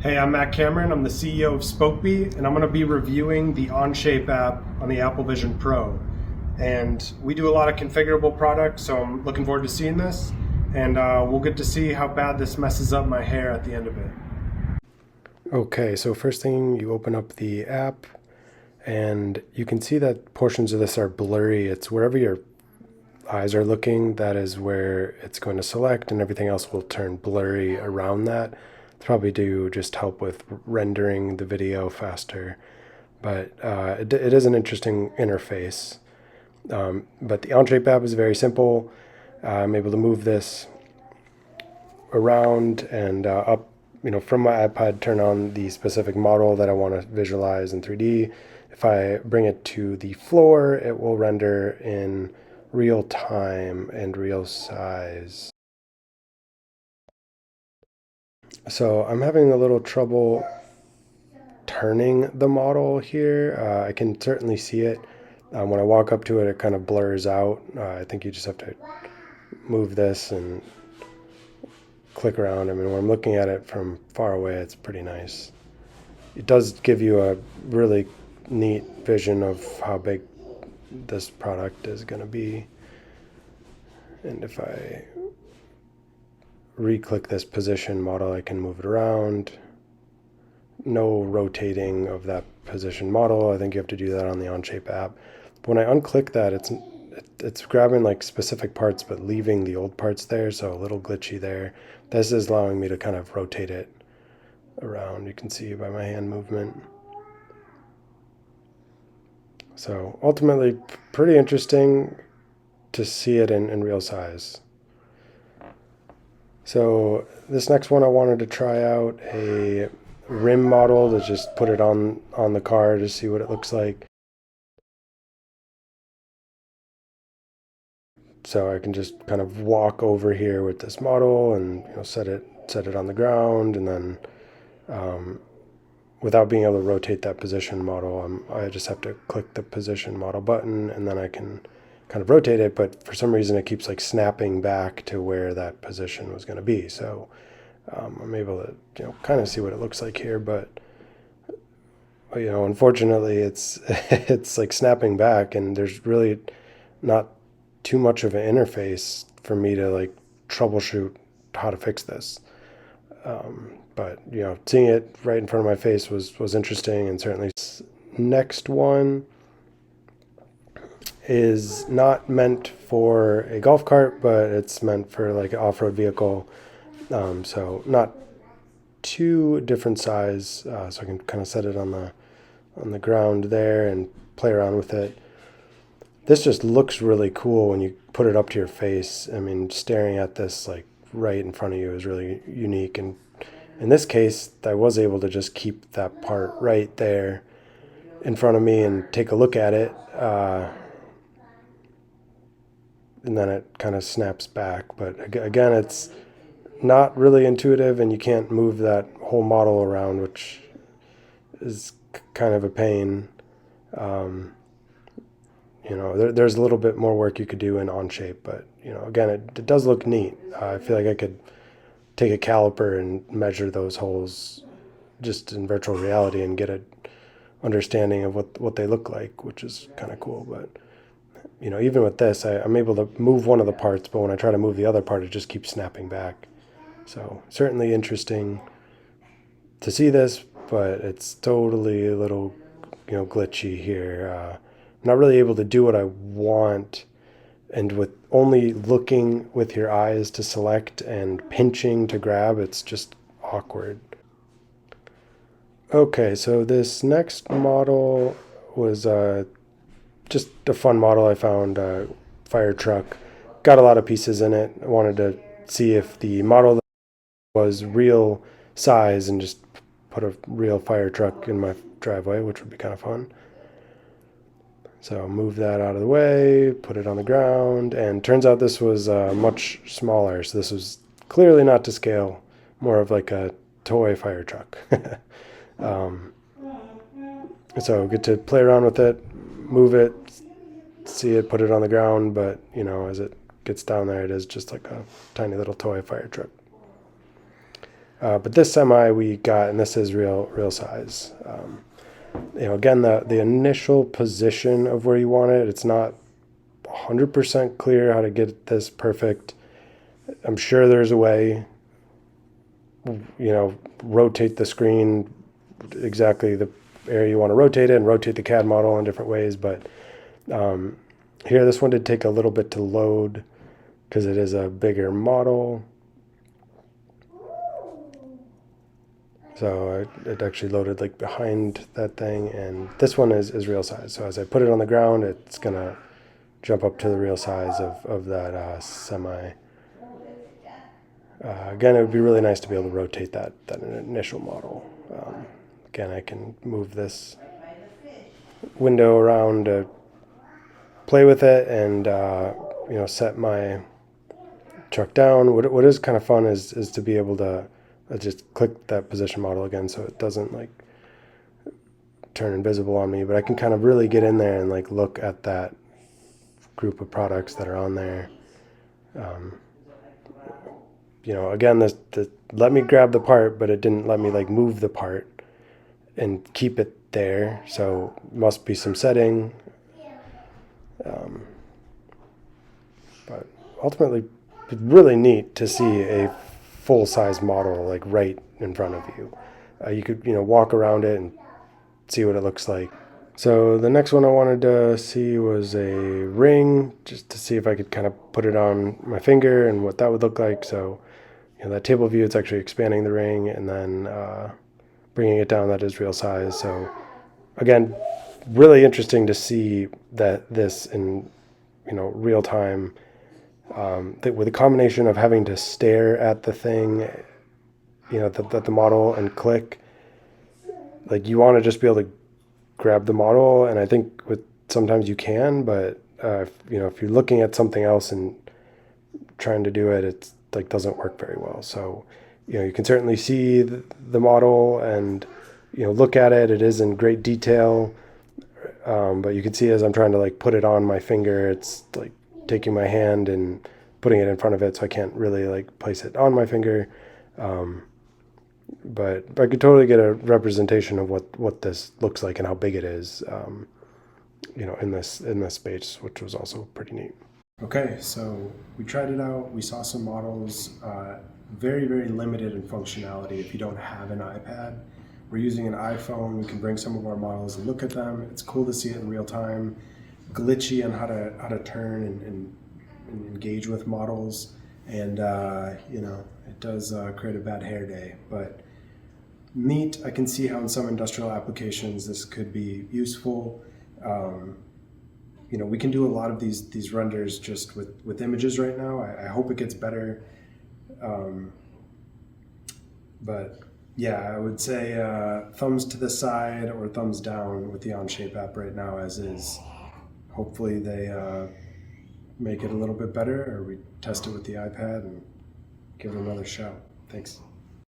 Hey, I'm Matt Cameron. I'm the CEO of Spokebee, and I'm going to be reviewing the Onshape app on the Apple Vision Pro. And we do a lot of configurable products, so I'm looking forward to seeing this. And we'll get to see how bad this messes up my hair at the end of it. Okay, so first thing, you open up the app, and you can see that portions of this are blurry. It's wherever your eyes are looking, that is where it's going to select, and everything else will turn blurry around that. It's probably to just help with rendering the video faster, but it is an interesting interface. But the Onshape app is very simple. I'm able to move this around and up, from my iPad, turn on the specific model that I want to visualize in 3D. If I bring it to the floor, it will render in real time and real size. So I'm having a little trouble turning the model here. I can certainly see it. When I walk up to it, it kind of blurs out. I think you just have to move this and click around. I mean, when I'm looking at it from far away, it's pretty nice. It does give you a really neat vision of how big this product is going to be. And if I re-click this position model, I can move it around. No rotating of that position model. I think you have to do that on the Onshape app. But when I unclick that, it's grabbing like specific parts but leaving the old parts there, so a little glitchy there. This is allowing me to kind of rotate it around. You can see by my hand movement. So ultimately pretty interesting to see it in real size. So this next one, I wanted to try out a rim model to just put it on the car to see what it looks like. So I can just kind of walk over here with this model and set it on the ground, and then without being able to rotate that position model, I just have to click the position model button, and then I can kind of rotate it, but for some reason it keeps like snapping back to where that position was going to be. So I'm able to kind of see what it looks like here, but unfortunately it's it's like snapping back, and there's really not too much of an interface for me to like troubleshoot how to fix this. But seeing it right in front of my face was interesting, and certainly. Next one is not meant for a golf cart, but it's meant for like an off-road vehicle. So not too different size, so I can kind of set it on the ground there and play around with it. This just looks really cool when you put it up to your face. I mean, staring at this like right in front of you is really unique. And in this case, I was able to just keep that part right there in front of me and take a look at it. And then it kind of snaps back. But again, it's not really intuitive, and you can't move that whole model around, which is kind of a pain. There's a little bit more work you could do in Onshape, but again, it does look neat. I feel like I could take a caliper and measure those holes just in virtual reality and get an understanding of what they look like, which is kind of cool. But even with this, I'm able to move one of the parts, but when I try to move the other part, it just keeps snapping back. So certainly interesting to see this, but it's totally a little glitchy here. I'm not really able to do what I want, and with only looking with your eyes to select and pinching to grab, it's just awkward. Okay, so this next model was just a fun model I found, fire truck. Got a lot of pieces in it. I wanted to see if the model was real size and just put a real fire truck in my driveway, which would be kind of fun. So move that out of the way, put it on the ground, and turns out this was much smaller. So this was clearly not to scale, more of like a toy fire truck. So get to play around with it, move it, see it, put it on the ground, but as it gets down there, it is just like a tiny little toy fire truck. But this semi we got, and this is real size. Again, the initial position of where you want it, it's not 100% clear how to get this perfect. I'm sure there's a way, rotate the screen exactly the area you want to rotate it and rotate the CAD model in different ways. But here, this one did take a little bit to load because it is a bigger model. So it actually loaded like behind that thing, and this one is real size. So as I put it on the ground, it's gonna jump up to the real size of that semi. Again, it would be really nice to be able to rotate that initial model. Again, I can move this window around to play with it and set my truck down. What is kind of fun is to be able to just click that position model again so it doesn't like turn invisible on me, but I can kind of really get in there and like look at that group of products that are on there. Again, this let me grab the part, but it didn't let me like move the part and keep it there. So must be some setting. But ultimately, it's really neat to see a full-size model like right in front of you. You could walk around it and see what it looks like. So the next one I wanted to see was a ring, just to see if I could kind of put it on my finger and what that would look like. So that table view, it's actually expanding the ring and then bringing it down. That is real size. So again, really interesting to see that this in real time. With a combination of having to stare at the thing, the model and click, like you want to just be able to grab the model, and I think sometimes you can, but if you're looking at something else and trying to do it, it's like doesn't work very well. So you can certainly see the model and look at it. It is in great detail, but you can see as I'm trying to like put it on my finger, it's like taking my hand and putting it in front of it, so I can't really like place it on my finger. But I could totally get a representation of what this looks like and how big it is, in this space, which was also pretty neat. Okay, so we tried it out. We saw some models. Very, very limited in functionality if you don't have an iPad. We're using an iPhone. We can bring some of our models and look at them. It's cool to see it in real time. Glitchy on how to turn and engage with models, and it does create a bad hair day, but neat. I can see how in some industrial applications this could be useful. We can do a lot of these renders just with images right now. I hope it gets better, but yeah, I would say thumbs to the side or thumbs down with the Onshape app right now as is. Hopefully they make it a little bit better, or we test it with the iPad and give it another shot. Thanks.